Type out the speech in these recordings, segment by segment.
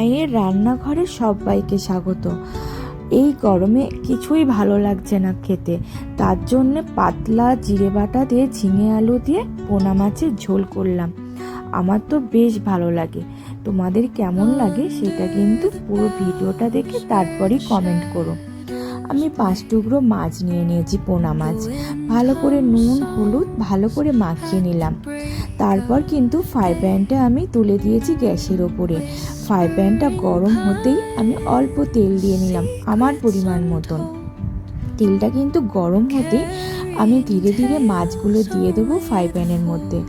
মায়ের রান্নাঘরে সবাইকে স্বাগত। এই গরমে কিছুই ভালো লাগছে না খেতে, তার জন্য পাতলা জিরে বাটা দিয়ে ঝিঙে আলু দিয়ে পোনা মাছের ঝোল করলাম। আমার তো বেশ ভালো লাগে, তোমাদের কেমন লাগে সেটা কিন্তু পুরো ভিডিওটা দেখে তারপরেই কমেন্ট করো। আমি 5 টুকরো মাছ নিয়েছি, পোনা মাছ। ভালো করে নুন হলুদ ভালো করে মাখিয়ে নিলাম। তারপর কিন্তু ফ্রাই প্যানটা আমি তুলে দিয়েছি গ্যাসের ওপরে। ফ্রাই প্যানটা গরম হতেই আমি অল্প তেল দিয়ে নিলাম, আমার পরিমাণ মতন। তেলটা কিন্তু গরম হতে আমি ধীরে ধীরে মাছগুলো দিয়ে দেবো ফ্রাই প্যানের মধ্যে।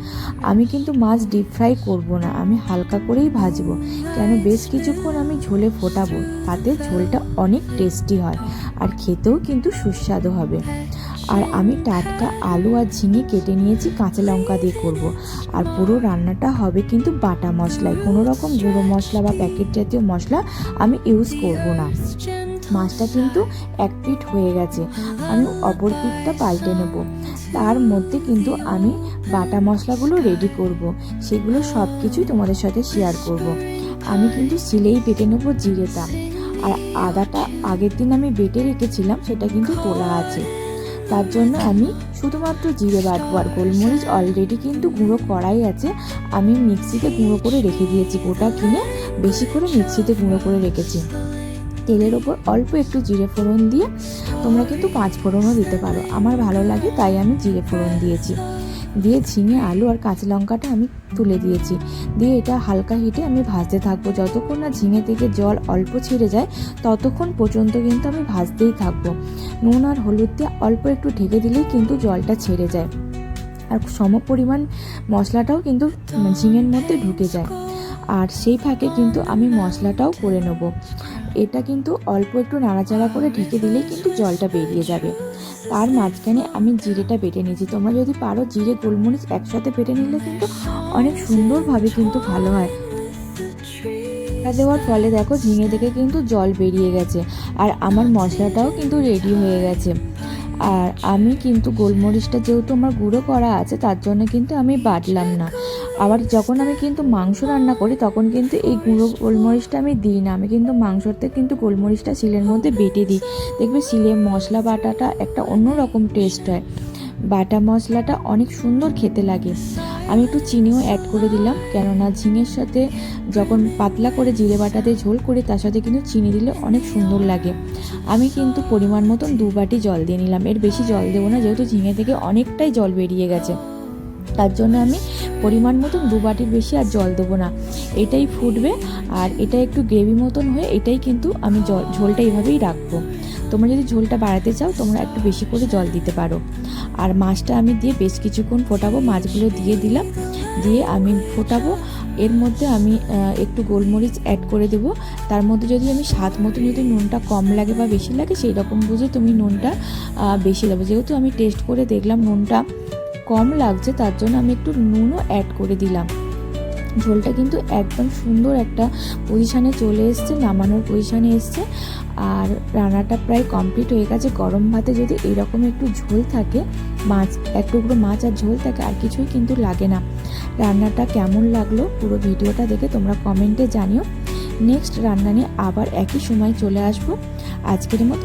আমি কিন্তু মাছ ডিপ ফ্রাই করব না, আমি হালকা করেই ভাজবো, কেন বেশ কিছুক্ষণ আমি ঝোলে ফোটাবো, তাতে ঝোলটা অনেক টেস্টি হয় আর খেতেও কিন্তু সুস্বাদু হবে। আর আমি টাটকা আলু আর ঝিঙে কেটে নিয়েছি, কাঁচা লঙ্কা দিয়ে করব। আর পুরো রান্নাটা হবে কিন্তু বাটা মশলায়, কোনো রকম গুঁড়ো মশলা বা প্যাকেট জাতীয় মশলা আমি ইউজ করব না। মাছটা কিন্তু এক পিঠ হয়ে গেছে, আমি অপর পিঠটা পাল্টে নেব। তার মধ্যে কিন্তু আমি বাটা মশলাগুলো রেডি করব, সেগুলো সব কিছুই তোমাদের সাথে শেয়ার করব। আমি কিন্তু শিলেই বেটে নেব জিরেটা, আর আদাটা আগের দিন আমি বেটে রেখেছিলাম, সেটা কিন্তু তোলা আছে। তার জন্য আমি শুধুমাত্র জিরে বাটবো, আর গোলমরিচ অলরেডি কিন্তু গুঁড়ো করাই আছে, আমি মিক্সিতে গুঁড়ো করে রেখে দিয়েছি। গোটা কিনে বেশি করে মিক্সিতে গুঁড়ো করে রেখেছি। তেলের ওপর অল্প একটু জিরে ফোড়ন দিয়ে, তোমরা কিন্তু 5 ফোড়নও দিতে পারো, আমার ভালো লাগে তাই আমি জিরে ফোড়ন দিয়েছি। দিয়ে ঝিঙে আলু আর কাঁচা লঙ্কাটা আমি তুলে দিয়েছি, দিয়ে এটা হালকা হিটে আমি ভাজতে থাকবো। যতক্ষণ না ঝিঙে থেকে জল অল্প ছেড়ে যায় ততক্ষণ পর্যন্ত কিন্তু আমি ভাজতেই থাকবো। নুন আর হলুদ দিয়ে অল্প একটু ঢেকে দিলেই কিন্তু জলটা ছেড়ে যায়, আর সম পরিমাণ মশলাটাও কিন্তু ঝিঙের মধ্যে ঢুকে যায়। আর সেই ফাঁকে কিন্তু আমি মশলাটাও করে নেব। এটা কিন্তু অল্প একটু নাড়াচাড়া করে ঢেকে দিলেই কিন্তু জলটা বেরিয়ে যাবে। তার মাঝখানে আমি জিরেটা বেটে নিয়েছি, তোমরা যদি পারো জিরে গোলমরিচ একসাথে বেটে নিলে কিন্তু অনেক সুন্দরভাবে কিন্তু ভালো হয়। দেওয়ার ফলে দেখো ঝিঙে থেকে কিন্তু জল বেরিয়ে গেছে, আর আমার মশলাটাও কিন্তু রেডি হয়ে গেছে। আর আমি কিন্তু গোলমরিচটা যেহেতু আমার গুঁড়ো করা আছে, তার জন্য কিন্তু আমি বাটলাম না। আবার যখন আমি কিন্তু মাংস রান্না করি তখন কিন্তু এই গুঁড়ো গোলমরিচটা আমি দিই না, আমি কিন্তু মাংসতে কিন্তু গোলমরিচটা শিলের মধ্যে বেটে দিই। দেখবে শিলে মশলা বাটাটা একটা অন্যরকম টেস্ট হয়, বাটা মশলাটা অনেক সুন্দর খেতে লাগে। আমি একটু চিনিও অ্যাড করে দিলাম, কেননা ঝিঙের সাথে যখন পাতলা করে জিরে বাটাতে ঝোল করি তার সাথে কিন্তু চিনি দিলে অনেক সুন্দর লাগে। আমি কিন্তু পরিমাণ মতন 2 বাটি জল দিয়ে নিলাম, এর বেশি জল দেবো না, যেহেতু ঝিঙে থেকে অনেকটাই জল বেরিয়ে গেছে। তার জন্য আমি পরিমাণ মতন 2 বাটির বেশি আর জল দেবো না। এটাই ফুটবে আর এটা একটু গ্রেভি মতন হয়ে এটাই কিন্তু আমি ঝোলটা এইভাবেই রাখবো। তোমরা যদি ঝোলটা বাড়াতে চাও তোমরা একটু বেশি করে জল দিতে পারো। আর মাছটা আমি দিয়ে বেশ কিছুক্ষণ ফোটাবো, মাছগুলো দিয়ে দিলাম, দিয়ে আমি ফোটাবো। এর মধ্যে আমি একটু গোলমরিচ অ্যাড করে দেবো। তার মধ্যে যদি আমি স্বাদ মতো যদি নুনটা কম লাগে বা বেশি লাগে সেই রকম বুঝে তুমি নুনটা বেশি দেবো। যেহেতু আমি টেস্ট করে দেখলাম নুনটা কম লাগছে, তার জন্য আমি একটু নুনও অ্যাড করে দিলাম। ঝোলটা কিন্তু একদম সুন্দর একটা পজিশানে চলে এসছে, নামানোর পজিশানে এসছে। আর রান্নাটা প্রায় কমপ্লিট হয়ে গেছে। গরম ভাতে যদি এরকম একটু ঝোল থাকে, মাছ এক টুকরো মাছ আর ঝোল থাকে, আর কিছুই কিন্তু লাগে না। রান্নাটা কেমন লাগলো পুরো ভিডিওটা দেখে তোমরা কমেন্টে জানিও। নেক্সট রান্না নিয়ে আবার একই সময় চলে আসবো। আজকের মতো